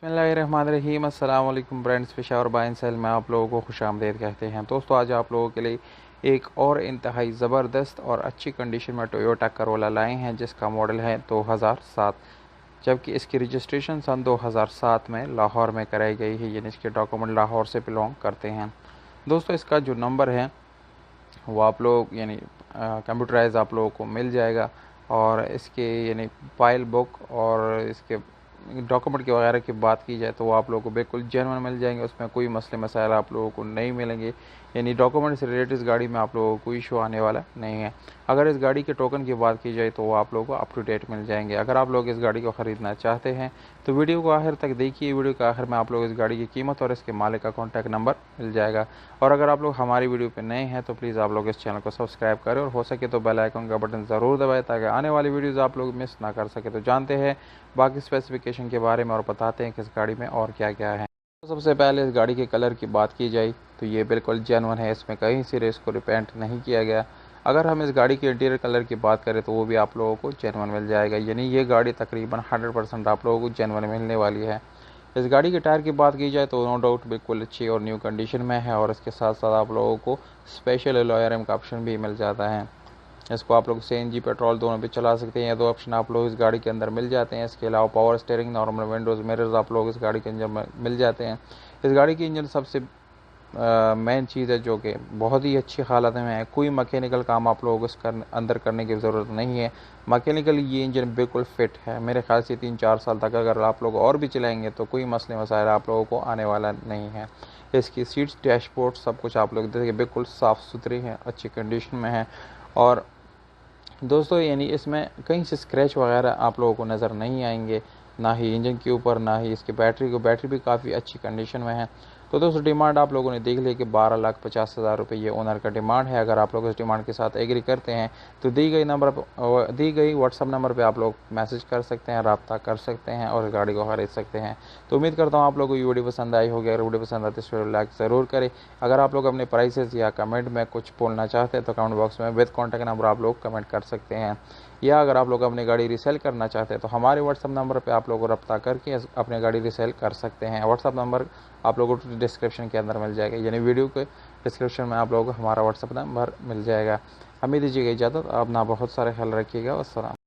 बिस्मिल्लाहिर्रहमानिर्रहीम। अस्सलाम वालेकुम फ्रेंड्स, पेशावर बाइन सेल में आप लोगों को खुशामदीद कहते हैं। दोस्तों, आज आप लोगों के लिए एक और इंतहाई ज़बरदस्त और अच्छी कंडीशन में टोयोटा करोला लाए हैं, जिसका मॉडल है 2007, जबकि इसकी रजिस्ट्रेशन सन 2007 में लाहौर में कराई गई है, यानी इसके डॉक्यूमेंट लाहौर से बिलोंग करते हैं। दोस्तों, इसका जो नंबर है वो आप लोग यानी कंप्यूटराइज आप लोगों को मिल जाएगा, और इसके यानी फाइल बुक और इसके डॉक्यूमेंट की वगैरह की बात की जाए तो वो आप लोगों को बिल्कुल जेन्युइन मिल जाएंगे। उसमें कोई मसले मसाइल आप लोगों को नहीं मिलेंगे, यानी डॉक्यूमेंट से रिलेटेड इस गाड़ी में आप लोगों को कोई इशू आने वाला नहीं है। अगर इस गाड़ी के टोकन की बात की जाए तो वो आप लोगों को अप टू डेट मिल जाएंगे। अगर आप लोग इस गाड़ी को ख़रीदना चाहते हैं तो वीडियो को आखिर तक देखिए। वीडियो के आखिर में आप लोग इस गाड़ी की कीमत और इसके मालिक का कॉन्टैक्ट नंबर मिल जाएगा। और अगर आप लोग हमारी वीडियो पर नए हैं तो प्लीज़ आप लोग इस चैनल को सब्सक्राइब करें और हो सके तो बेल आइकन का बटन ज़रूर दबाएं, ताकि आने वाली वीडियोज़ आप लोग मिस ना कर सके। तो जानते हैं बाकी स्पेसिफिकेशन के बारे में और बताते हैं कि इस गाड़ी में और क्या क्या है। तो सबसे पहले इस गाड़ी के कलर की बात की जाए तो ये बिल्कुल जेन्युइन है, इसमें कहीं से इसको रिपेंट नहीं किया गया। अगर हम इस गाड़ी के इंटीरियर कलर की बात करें तो वो भी आप लोगों को जेन्युइन मिल जाएगा, यानी ये गाड़ी तकरीबन 100% आप लोगों को जेन्युइन मिलने वाली है। इस गाड़ी के टायर की बात की जाए तो नो डाउट बिल्कुल अच्छी और न्यू कंडीशन में है, और इसके साथ साथ आप लोगों को स्पेशल अलॉय रिम का ऑप्शन भी मिल जाता है। इसको आप लोग सीएनजी पेट्रोल दोनों पे चला सकते हैं। ये दो ऑप्शन आप लोग इस गाड़ी के अंदर मिल जाते हैं। इसके अलावा power steering, normal Windows, mirrors आप लोग इस गाड़ी के इंजन में मिल जाते हैं। इस गाड़ी की इंजन सबसे मेन चीज़ है जो कि बहुत ही अच्छी हालत में है। कोई मैकेनिकल काम आप लोगों को इसका अंदर करने की ज़रूरत नहीं है। मैकेनिकली ये इंजन बिल्कुल फिट है। मेरे ख्याल से 3-4 साल तक अगर आप लोग और भी चलाएंगे तो कोई मसले मसाइल आप लोगों को आने वाला नहीं है। इसकी सीट्स, डैशबोर्ड, सब कुछ आप लोग देखिए बिल्कुल साफ़ सुथरी है, अच्छी कंडीशन में है। और दोस्तों, यानी इसमें कहीं से स्क्रैच वगैरह आप लोगों को नज़र नहीं आएंगे, ना ही इंजन के ऊपर, ना ही इसकी बैटरी भी काफ़ी अच्छी कंडीशन में है। तो दोस्तों, डिमांड आप लोगों ने देख लिया कि 12,50,000 रुपये ये ओनर का डिमांड है। अगर आप लोग इस डिमांड के साथ एग्री करते हैं तो दी गई व्हाट्सअप नंबर पे आप लोग मैसेज कर सकते हैं, रब्ता कर सकते हैं और गाड़ी को खरीद सकते हैं। तो उम्मीद करता हूँ आप लोगों को ये वीडियो पसंद आई होगी। अगर वीडियो पसंद आती है तो लाइक ज़रूर करें। अगर आप लोग अपने प्राइसेस या कमेंट में कुछ बोलना चाहते हैं तो कमेंट बॉक्स में विद कॉन्टैक्ट नंबर आप लोग कमेंट कर सकते हैं। या अगर आप लोग अपनी गाड़ी रीसेल करना चाहते हैं तो हमारे व्हाट्सअप नंबर पे आप लोग को रब्ता करके अपनी गाड़ी रीसेल कर सकते हैं। व्हाट्सअप नंबर आप लोगों को डिस्क्रिप्शन के अंदर मिल जाएगा, यानी वीडियो के डिस्क्रिप्शन में आप लोगों को हमारा व्हाट्सअप नंबर मिल जाएगा। हमें दीजिएगा इजाज़त। आप ना बहुत सारे ख्याल रखिएगा। अस्सलाम।